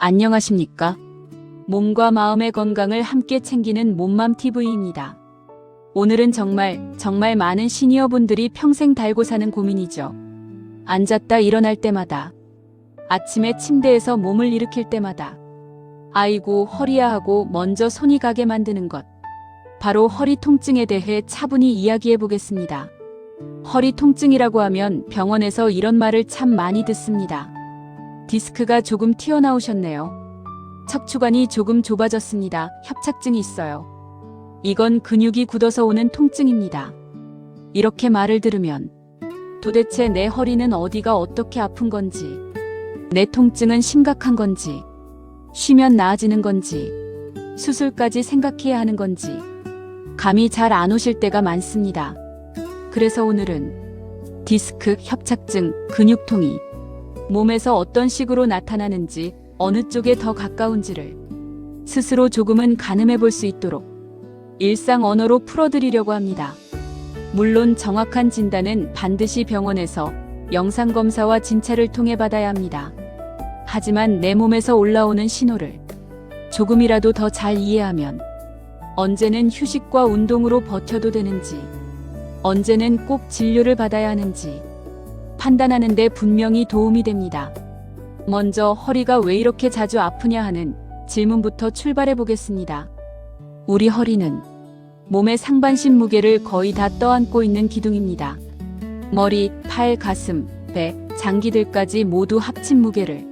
안녕하십니까? 몸과 마음의 건강을 함께 챙기는 몸맘TV입니다. 오늘은 정말 많은 시니어분들이 평생 달고 사는 고민이죠. 앉았다 일어날 때마다, 아침에 침대에서 몸을 일으킬 때마다 아이고 허리야 하고 먼저 손이 가게 만드는 것. 바로 허리 통증에 대해 차분히 이야기해 보겠습니다. 허리 통증이라고 하면 병원에서 이런 말을 참 많이 듣습니다. 디스크가 조금 튀어나오셨네요. 척추관이 조금 좁아졌습니다. 협착증이 있어요. 이건 근육이 굳어서 오는 통증입니다. 이렇게 말을 들으면 도대체 내 허리는 어디가 어떻게 아픈 건지, 내 통증은 심각한 건지, 쉬면 나아지는 건지, 수술까지 생각해야 하는 건지 감이 잘 안 오실 때가 많습니다. 그래서 오늘은 디스크, 협착증, 근육통이 몸에서 어떤 식으로 나타나는지, 어느 쪽에 더 가까운지를 스스로 조금은 가늠해 볼 수 있도록 일상 언어로 풀어드리려고 합니다. 물론 정확한 진단은 반드시 병원에서 영상검사와 진찰을 통해 받아야 합니다. 하지만 내 몸에서 올라오는 신호를 조금이라도 더 잘 이해하면 언제는 휴식과 운동으로 버텨도 되는지, 언제는 꼭 진료를 받아야 하는지 판단하는 데 분명히 도움이 됩니다. 먼저 허리가 왜 이렇게 자주 아프냐 하는 질문부터 출발해 보겠습니다. 우리 허리는 몸의 상반신 무게를 거의 다 떠안고 있는 기둥입니다. 머리, 팔, 가슴, 배, 장기들까지 모두 합친 무게를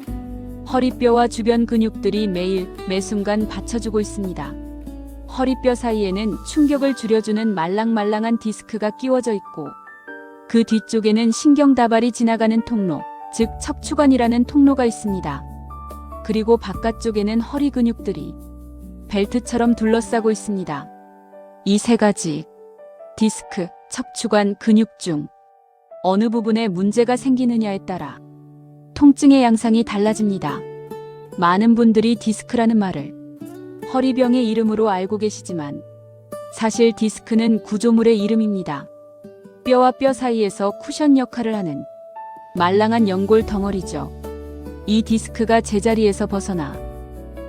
허리뼈와 주변 근육들이 매일 매순간 받쳐주고 있습니다. 허리뼈 사이에는 충격을 줄여주는 말랑말랑한 디스크가 끼워져 있고, 그 뒤쪽에는 신경다발이 지나가는 통로, 즉 척추관이라는 통로가 있습니다. 그리고 바깥쪽에는 허리 근육들이 벨트처럼 둘러싸고 있습니다. 이 세 가지, 디스크, 척추관, 근육 중 어느 부분에 문제가 생기느냐에 따라 통증의 양상이 달라집니다. 많은 분들이 디스크라는 말을 허리병의 이름으로 알고 계시지만 사실 디스크는 구조물의 이름입니다. 뼈와 뼈 사이에서 쿠션 역할을 하는 말랑한 연골 덩어리죠. 이 디스크가 제자리에서 벗어나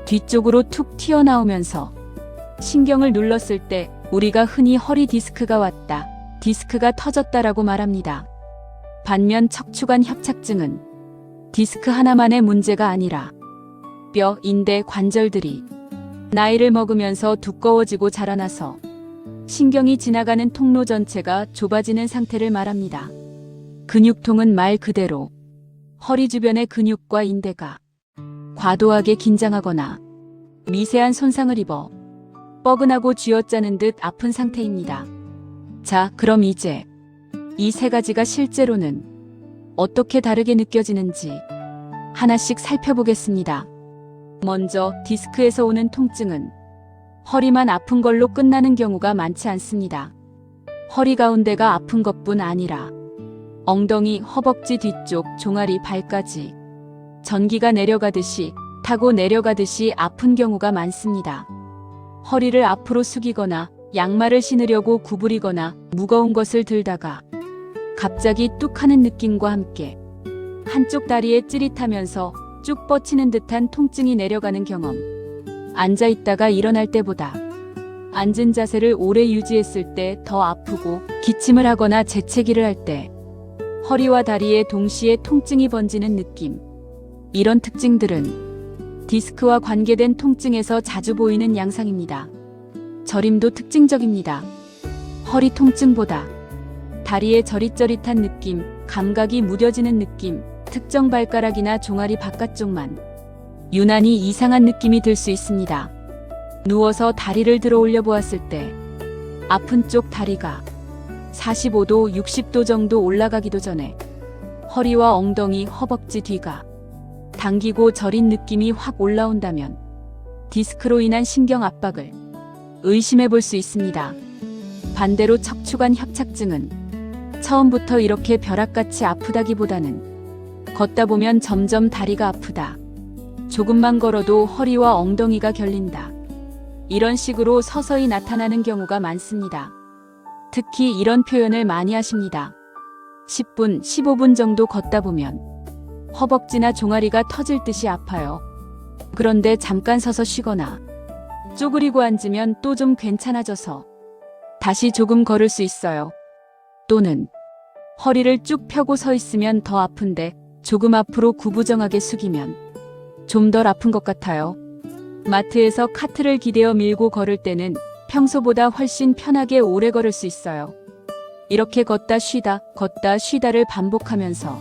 뒤쪽으로 툭 튀어나오면서 신경을 눌렀을 때 우리가 흔히 허리 디스크가 왔다, 디스크가 터졌다라고 말합니다. 반면 척추관 협착증은 디스크 하나만의 문제가 아니라 뼈, 인대, 관절들이 나이를 먹으면서 두꺼워지고 자라나서 신경이 지나가는 통로 전체가 좁아지는 상태를 말합니다. 근육통은 말 그대로 허리 주변의 근육과 인대가 과도하게 긴장하거나 미세한 손상을 입어 뻐근하고 쥐어짜는 듯 아픈 상태입니다. 자, 그럼 이제 이 세 가지가 실제로는 어떻게 다르게 느껴지는지 하나씩 살펴보겠습니다. 먼저 디스크에서 오는 통증은 허리만 아픈 걸로 끝나는 경우가 많지 않습니다. 허리 가운데가 아픈 것뿐 아니라 엉덩이, 허벅지 뒤쪽, 종아리, 발까지 전기가 내려가듯이, 타고 내려가듯이 아픈 경우가 많습니다. 허리를 앞으로 숙이거나 양말을 신으려고 구부리거나 무거운 것을 들다가 갑자기 뚝 하는 느낌과 함께 한쪽 다리에 찌릿하면서 쭉 뻗치는 듯한 통증이 내려가는 경험. 앉아있다가 일어날 때보다 앉은 자세를 오래 유지했을 때 더 아프고, 기침을 하거나 재채기를 할 때 허리와 다리에 동시에 통증이 번지는 느낌. 이런 특징들은 디스크와 관계된 통증에서 자주 보이는 양상입니다. 저림도 특징적입니다. 허리 통증보다 다리에 저릿저릿한 느낌, 감각이 무뎌지는 느낌, 특정 발가락이나 종아리 바깥쪽만 유난히 이상한 느낌이 들 수 있습니다. 누워서 다리를 들어 올려 보았을 때 아픈 쪽 다리가 45도, 60도 정도 올라가기도 전에 허리와 엉덩이, 허벅지 뒤가 당기고 저린 느낌이 확 올라온다면 디스크로 인한 신경 압박을 의심해 볼 수 있습니다. 반대로 척추관 협착증은 처음부터 이렇게 벼락같이 아프다기보다는 걷다 보면 점점 다리가 아프다, 조금만 걸어도 허리와 엉덩이가 결린다, 이런 식으로 서서히 나타나는 경우가 많습니다. 특히 이런 표현을 많이 하십니다. 10분, 15분 정도 걷다 보면 허벅지나 종아리가 터질 듯이 아파요. 그런데 잠깐 서서 쉬거나 쪼그리고 앉으면 또 좀 괜찮아져서 다시 조금 걸을 수 있어요. 또는 허리를 쭉 펴고 서 있으면 더 아픈데 조금 앞으로 구부정하게 숙이면 좀 덜 아픈 것 같아요. 마트에서 카트를 기대어 밀고 걸을 때는 평소보다 훨씬 편하게 오래 걸을 수 있어요. 이렇게 걷다 쉬다를 반복하면서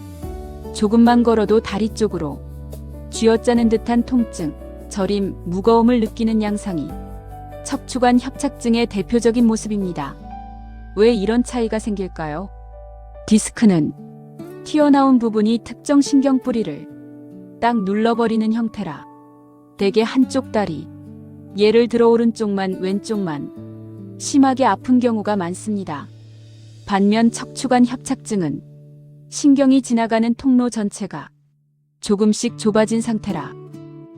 조금만 걸어도 다리 쪽으로 쥐어짜는 듯한 통증, 저림, 무거움을 느끼는 양상이 척추관 협착증의 대표적인 모습입니다. 왜 이런 차이가 생길까요? 디스크는 튀어나온 부분이 특정 신경 뿌리를 딱 눌러버리는 형태라 대개 한쪽 다리, 예를 들어 오른쪽만 왼쪽만 심하게 아픈 경우가 많습니다. 반면 척추관 협착증은 신경이 지나가는 통로 전체가 조금씩 좁아진 상태라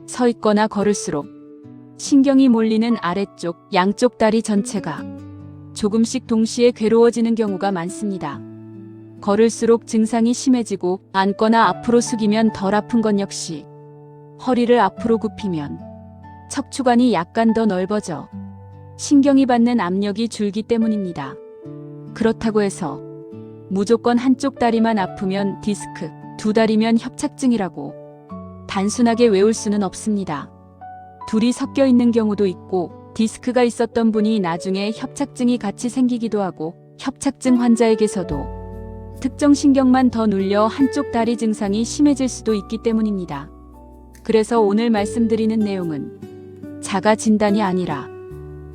서 있거나 걸을수록 신경이 몰리는 아래쪽, 양쪽 다리 전체가 조금씩 동시에 괴로워지는 경우가 많습니다. 걸을수록 증상이 심해지고 앉거나 앞으로 숙이면 덜 아픈 건 역시 허리를 앞으로 굽히면 척추관이 약간 더 넓어져 신경이 받는 압력이 줄기 때문입니다. 그렇다고 해서 무조건 한쪽 다리만 아프면 디스크, 두 다리면 협착증이라고 단순하게 외울 수는 없습니다. 둘이 섞여 있는 경우도 있고 디스크가 있었던 분이 나중에 협착증이 같이 생기기도 하고 협착증 환자에게서도 특정 신경만 더 눌려 한쪽 다리 증상이 심해질 수도 있기 때문입니다. 그래서 오늘 말씀드리는 내용은 자가 진단이 아니라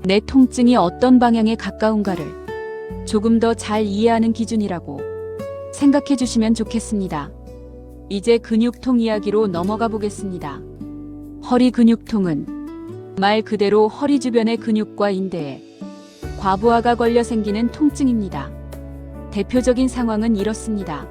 내 통증이 어떤 방향에 가까운가를 조금 더 잘 이해하는 기준이라고 생각해 주시면 좋겠습니다. 이제 근육통 이야기로 넘어가 보겠습니다. 허리 근육통은 말 그대로 허리 주변의 근육과 인대에 과부하가 걸려 생기는 통증입니다. 대표적인 상황은 이렇습니다.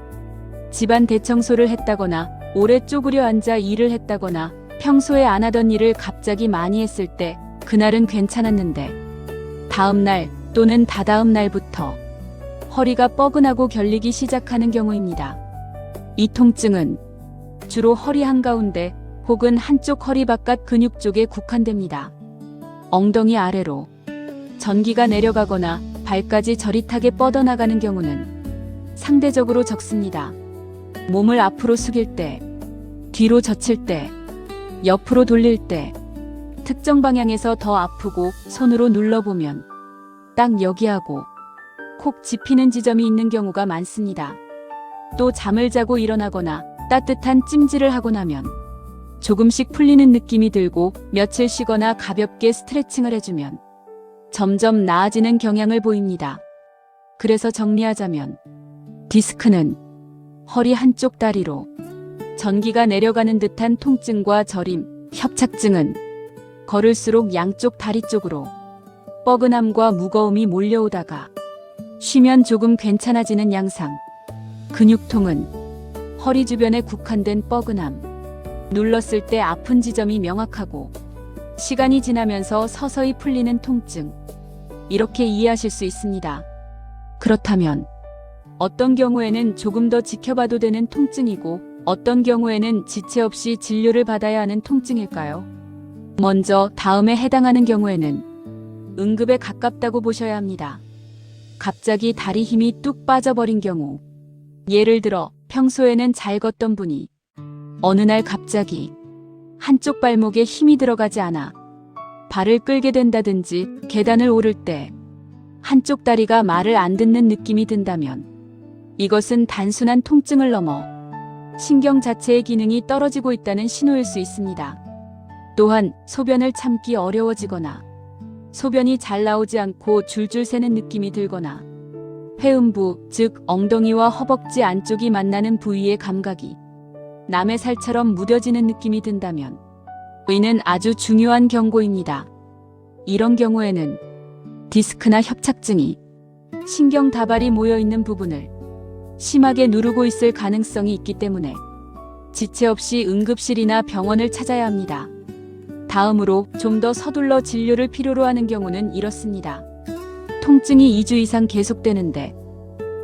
집안 대청소를 했다거나 오래 쪼그려 앉아 일을 했다거나 평소에 안 하던 일을 갑자기 많이 했을 때 그날은 괜찮았는데 다음날 또는 다다음 날부터 허리가 뻐근하고 결리기 시작하는 경우입니다. 이 통증은 주로 허리 한가운데 혹은 한쪽 허리 바깥 근육 쪽에 국한됩니다. 엉덩이 아래로 전기가 내려가거나 발까지 저릿하게 뻗어나가는 경우는 상대적으로 적습니다. 몸을 앞으로 숙일 때, 뒤로 젖힐 때, 옆으로 돌릴 때, 특정 방향에서 더 아프고 손으로 눌러보면 딱 여기하고 콕 집히는 지점이 있는 경우가 많습니다. 또 잠을 자고 일어나거나 따뜻한 찜질을 하고 나면 조금씩 풀리는 느낌이 들고 며칠 쉬거나 가볍게 스트레칭을 해주면 점점 나아지는 경향을 보입니다. 그래서 정리하자면 디스크는 허리 한쪽 다리로 전기가 내려가는 듯한 통증과 저림, 협착증은 걸을수록 양쪽 다리 쪽으로 뻐근함과 무거움이 몰려오다가 쉬면 조금 괜찮아지는 양상, 근육통은 허리 주변에 국한된 뻐근함, 눌렀을 때 아픈 지점이 명확하고 시간이 지나면서 서서히 풀리는 통증, 이렇게 이해하실 수 있습니다. 그렇다면 어떤 경우에는 조금 더 지켜봐도 되는 통증이고 어떤 경우에는 지체 없이 진료를 받아야 하는 통증일까요? 먼저 다음에 해당하는 경우에는 응급에 가깝다고 보셔야 합니다. 갑자기 다리 힘이 뚝 빠져버린 경우, 예를 들어 평소에는 잘 걷던 분이 어느 날 갑자기 한쪽 발목에 힘이 들어가지 않아 발을 끌게 된다든지 계단을 오를 때 한쪽 다리가 말을 안 듣는 느낌이 든다면 이것은 단순한 통증을 넘어 신경 자체의 기능이 떨어지고 있다는 신호일 수 있습니다. 또한 소변을 참기 어려워지거나 소변이 잘 나오지 않고 줄줄 새는 느낌이 들거나 회음부, 즉 엉덩이와 허벅지 안쪽이 만나는 부위의 감각이 남의 살처럼 무뎌지는 느낌이 든다면 이는 아주 중요한 경고입니다. 이런 경우에는 디스크나 협착증이 신경 다발이 모여있는 부분을 심하게 누르고 있을 가능성이 있기 때문에 지체 없이 응급실이나 병원을 찾아야 합니다. 다음으로 좀 더 서둘러 진료를 필요로 하는 경우는 이렇습니다. 통증이 2주 이상 계속되는데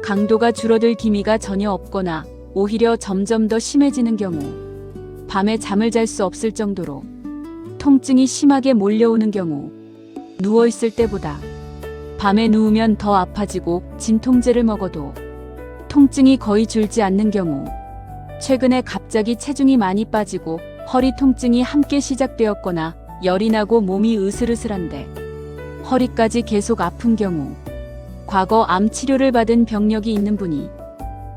강도가 줄어들 기미가 전혀 없거나 오히려 점점 더 심해지는 경우, 밤에 잠을 잘 수 없을 정도로 통증이 심하게 몰려오는 경우, 누워있을 때보다 밤에 누우면 더 아파지고 진통제를 먹어도 통증이 거의 줄지 않는 경우, 최근에 갑자기 체중이 많이 빠지고 허리 통증이 함께 시작되었거나 열이 나고 몸이 으슬으슬한데 허리까지 계속 아픈 경우, 과거 암 치료를 받은 병력이 있는 분이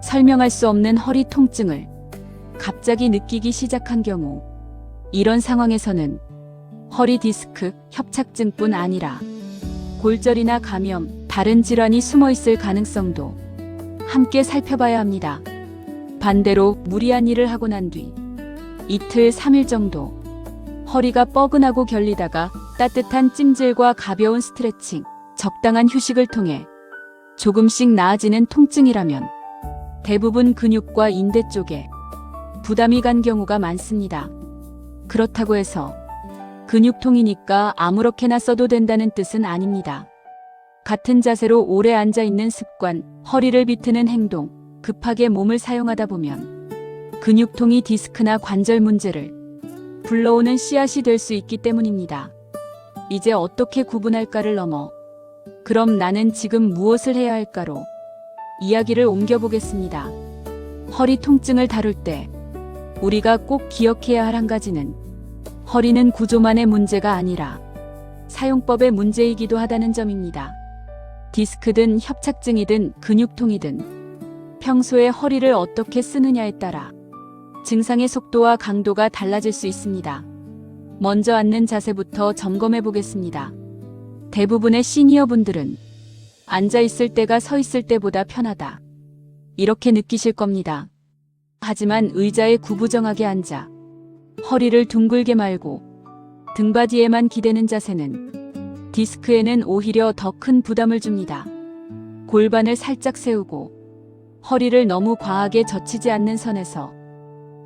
설명할 수 없는 허리 통증을 갑자기 느끼기 시작한 경우, 이런 상황에서는 허리 디스크 협착증뿐 아니라 골절이나 감염, 다른 질환이 숨어 있을 가능성도 함께 살펴봐야 합니다. 반대로 무리한 일을 하고 난 뒤 이틀, 3일 정도 허리가 뻐근하고 결리다가 따뜻한 찜질과 가벼운 스트레칭, 적당한 휴식을 통해 조금씩 나아지는 통증이라면 대부분 근육과 인대 쪽에 부담이 간 경우가 많습니다. 그렇다고 해서 근육통이니까 아무렇게나 써도 된다는 뜻은 아닙니다. 같은 자세로 오래 앉아 있는 습관, 허리를 비트는 행동, 급하게 몸을 사용하다 보면 근육통이 디스크나 관절 문제를 불러오는 씨앗이 될 수 있기 때문입니다. 이제 어떻게 구분할까를 넘어 그럼 나는 지금 무엇을 해야 할까로 이야기를 옮겨보겠습니다. 허리 통증을 다룰 때 우리가 꼭 기억해야 할 한 가지는 허리는 구조만의 문제가 아니라 사용법의 문제이기도 하다는 점입니다. 디스크든 협착증이든 근육통이든 평소에 허리를 어떻게 쓰느냐에 따라 증상의 속도와 강도가 달라질 수 있습니다. 먼저 앉는 자세부터 점검해 보겠습니다. 대부분의 시니어분들은 앉아 있을 때가 서 있을 때보다 편하다, 이렇게 느끼실 겁니다. 하지만 의자에 구부정하게 앉아 허리를 둥글게 말고 등받이에만 기대는 자세는 디스크에는 오히려 더 큰 부담을 줍니다. 골반을 살짝 세우고 허리를 너무 과하게 젖히지 않는 선에서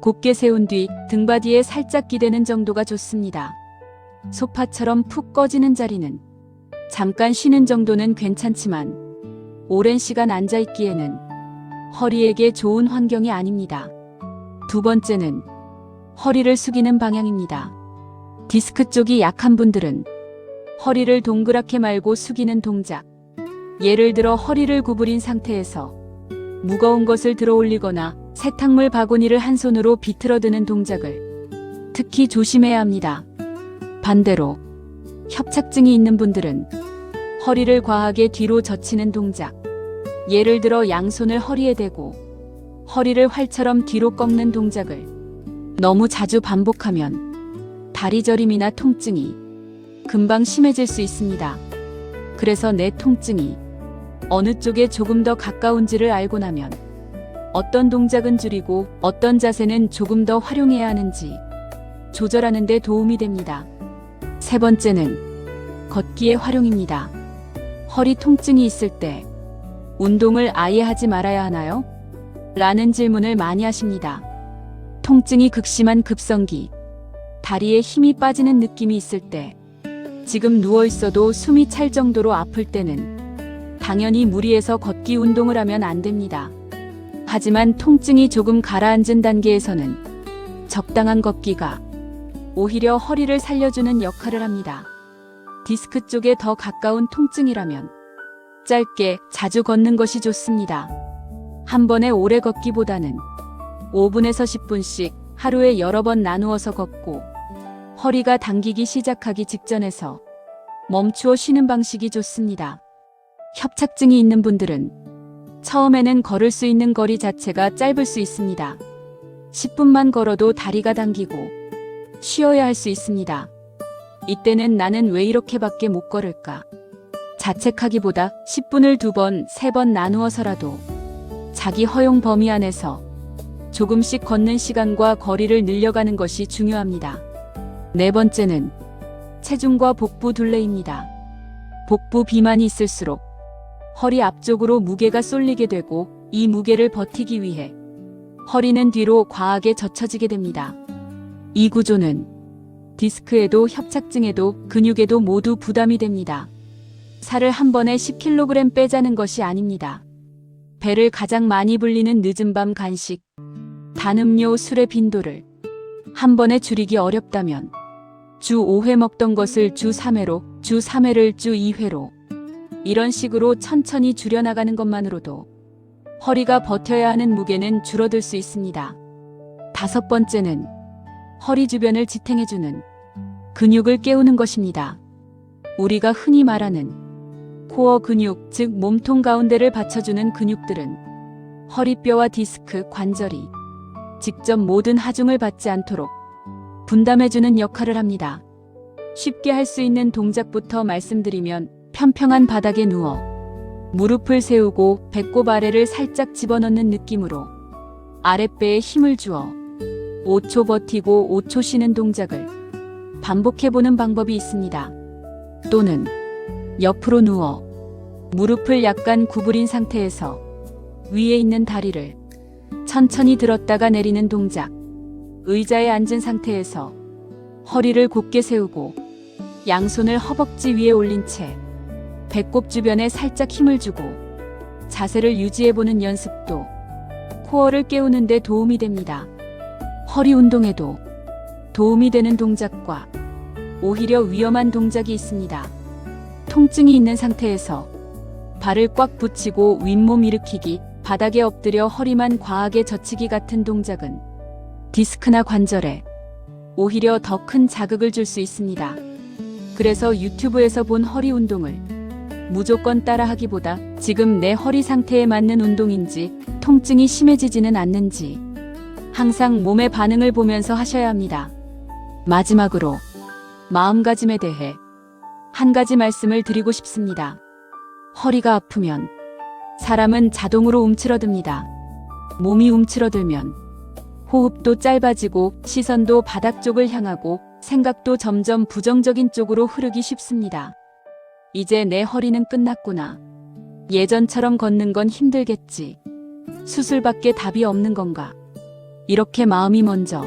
곧게 세운 뒤 등받이에 살짝 기대는 정도가 좋습니다. 소파처럼 푹 꺼지는 자리는 잠깐 쉬는 정도는 괜찮지만 오랜 시간 앉아 있기에는 허리에게 좋은 환경이 아닙니다. 두 번째는 허리를 숙이는 방향입니다. 디스크 쪽이 약한 분들은 허리를 동그랗게 말고 숙이는 동작, 예를 들어 허리를 구부린 상태에서 무거운 것을 들어 올리거나 세탁물 바구니를 한 손으로 비틀어드는 동작을 특히 조심해야 합니다. 반대로 협착증이 있는 분들은 허리를 과하게 뒤로 젖히는 동작, 예를 들어 양손을 허리에 대고 허리를 활처럼 뒤로 꺾는 동작을 너무 자주 반복하면 다리 저림이나 통증이 금방 심해질 수 있습니다. 그래서 내 통증이 어느 쪽에 조금 더 가까운지를 알고 나면 어떤 동작은 줄이고 어떤 자세는 조금 더 활용해야 하는지 조절하는 데 도움이 됩니다. 세 번째는 걷기의 활용입니다. 허리 통증이 있을 때 운동을 아예 하지 말아야 하나요? 라는 질문을 많이 하십니다. 통증이 극심한 급성기, 다리에 힘이 빠지는 느낌이 있을 때, 지금 누워 있어도 숨이 찰 정도로 아플 때는 당연히 무리해서 걷기 운동을 하면 안 됩니다. 하지만 통증이 조금 가라앉은 단계에서는 적당한 걷기가 오히려 허리를 살려주는 역할을 합니다. 디스크 쪽에 더 가까운 통증이라면 짧게 자주 걷는 것이 좋습니다. 한 번에 오래 걷기보다는 5분에서 10분씩 하루에 여러 번 나누어서 걷고 허리가 당기기 시작하기 직전에서 멈추어 쉬는 방식이 좋습니다. 협착증이 있는 분들은 처음에는 걸을 수 있는 거리 자체가 짧을 수 있습니다. 10분만 걸어도 다리가 당기고 쉬어야 할 수 있습니다. 이때는 나는 왜 이렇게밖에 못 걸을까? 자책하기보다 10분을 2번, 3번 나누어서라도 자기 허용 범위 안에서 조금씩 걷는 시간과 거리를 늘려가는 것이 중요합니다. 네 번째는 체중과 복부 둘레입니다. 복부 비만이 있을수록 허리 앞쪽으로 무게가 쏠리게 되고 이 무게를 버티기 위해 허리는 뒤로 과하게 젖혀지게 됩니다. 이 구조는 디스크에도 협착증에도 근육에도 모두 부담이 됩니다. 살을 한 번에 10kg 빼자는 것이 아닙니다. 배를 가장 많이 불리는 늦은 밤 간식, 단음료, 술의 빈도를 한 번에 줄이기 어렵다면 주 5회 먹던 것을 주 3회로, 주 3회를 주 2회로. 이런 식으로 천천히 줄여나가는 것만으로도 허리가 버텨야 하는 무게는 줄어들 수 있습니다. 5번째는 허리 주변을 지탱해주는 근육을 깨우는 것입니다. 우리가 흔히 말하는 코어 근육, 즉 몸통 가운데를 받쳐주는 근육들은 허리뼈와 디스크, 관절이 직접 모든 하중을 받지 않도록 분담해주는 역할을 합니다. 쉽게 할 수 있는 동작부터 말씀드리면 평평한 바닥에 누워 무릎을 세우고 배꼽 아래를 살짝 집어넣는 느낌으로 아랫배에 힘을 주어 5초 버티고 5초 쉬는 동작을 반복해보는 방법이 있습니다. 또는 옆으로 누워 무릎을 약간 구부린 상태에서 위에 있는 다리를 천천히 들었다가 내리는 동작. 의자에 앉은 상태에서 허리를 곧게 세우고 양손을 허벅지 위에 올린 채 배꼽 주변에 살짝 힘을 주고 자세를 유지해보는 연습도 코어를 깨우는 데 도움이 됩니다. 허리 운동에도 도움이 되는 동작과 오히려 위험한 동작이 있습니다. 통증이 있는 상태에서 발을 꽉 붙이고 윗몸 일으키기, 바닥에 엎드려 허리만 과하게 젖히기 같은 동작은 디스크나 관절에 오히려 더 큰 자극을 줄 수 있습니다. 그래서 유튜브에서 본 허리 운동을 무조건 따라하기보다 지금 내 허리 상태에 맞는 운동인지 통증이 심해지지는 않는지 항상 몸의 반응을 보면서 하셔야 합니다. 마지막으로 마음가짐에 대해 한 가지 말씀을 드리고 싶습니다. 허리가 아프면 사람은 자동으로 움츠러듭니다. 몸이 움츠러들면 호흡도 짧아지고 시선도 바닥 쪽을 향하고 생각도 점점 부정적인 쪽으로 흐르기 쉽습니다. 이제 내 허리는 끝났구나. 예전처럼 걷는 건 힘들겠지. 수술밖에 답이 없는 건가. 이렇게 마음이 먼저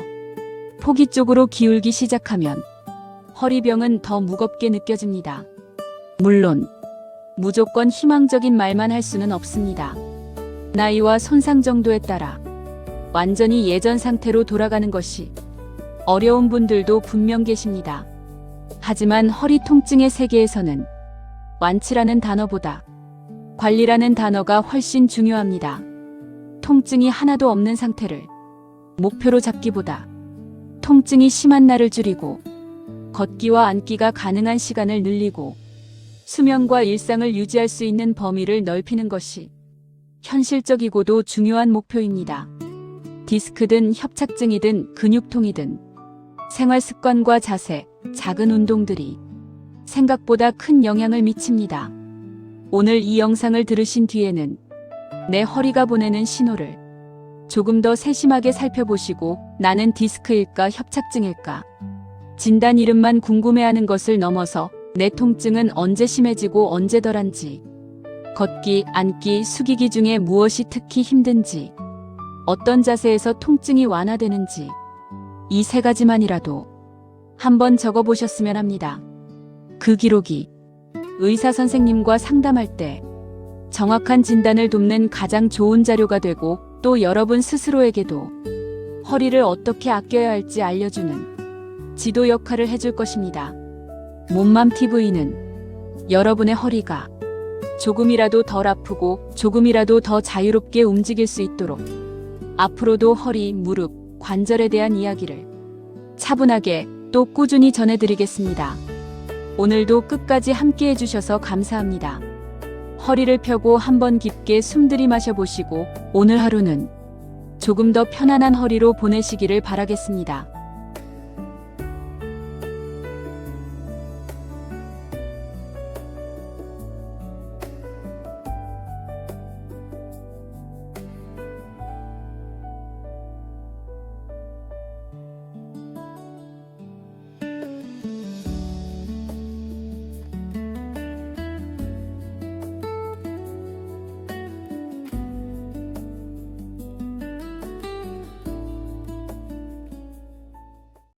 포기 쪽으로 기울기 시작하면 허리병은 더 무겁게 느껴집니다. 물론 무조건 희망적인 말만 할 수는 없습니다. 나이와 손상 정도에 따라 완전히 예전 상태로 돌아가는 것이 어려운 분들도 분명 계십니다. 하지만 허리 통증의 세계에서는 완치라는 단어보다 관리라는 단어가 훨씬 중요합니다. 통증이 하나도 없는 상태를 목표로 잡기보다 통증이 심한 날을 줄이고 걷기와 앉기가 가능한 시간을 늘리고 수면과 일상을 유지할 수 있는 범위를 넓히는 것이 현실적이고도 중요한 목표입니다. 디스크든 협착증이든 근육통이든 생활 습관과 자세, 작은 운동들이 생각보다 큰 영향을 미칩니다. 오늘 이 영상을 들으신 뒤에는 내 허리가 보내는 신호를 조금 더 세심하게 살펴보시고 나는 디스크일까 협착증일까 진단 이름만 궁금해하는 것을 넘어서 내 통증은 언제 심해지고 언제 덜한지 걷기, 앉기, 숙이기 중에 무엇이 특히 힘든지 어떤 자세에서 통증이 완화되는지 이 3가지만이라도 한번 적어보셨으면 합니다. 그 기록이 의사 선생님과 상담할 때 정확한 진단을 돕는 가장 좋은 자료가 되고 또 여러분 스스로에게도 허리를 어떻게 아껴야 할지 알려주는 지도 역할을 해줄 것입니다. 몸맘TV는 여러분의 허리가 조금이라도 덜 아프고 조금이라도 더 자유롭게 움직일 수 있도록 앞으로도 허리, 무릎, 관절에 대한 이야기를 차분하게 또 꾸준히 전해드리겠습니다. 오늘도 끝까지 함께 해주셔서 감사합니다. 허리를 펴고 한번 깊게 숨 들이마셔 보시고 오늘 하루는 조금 더 편안한 허리로 보내시기를 바라겠습니다.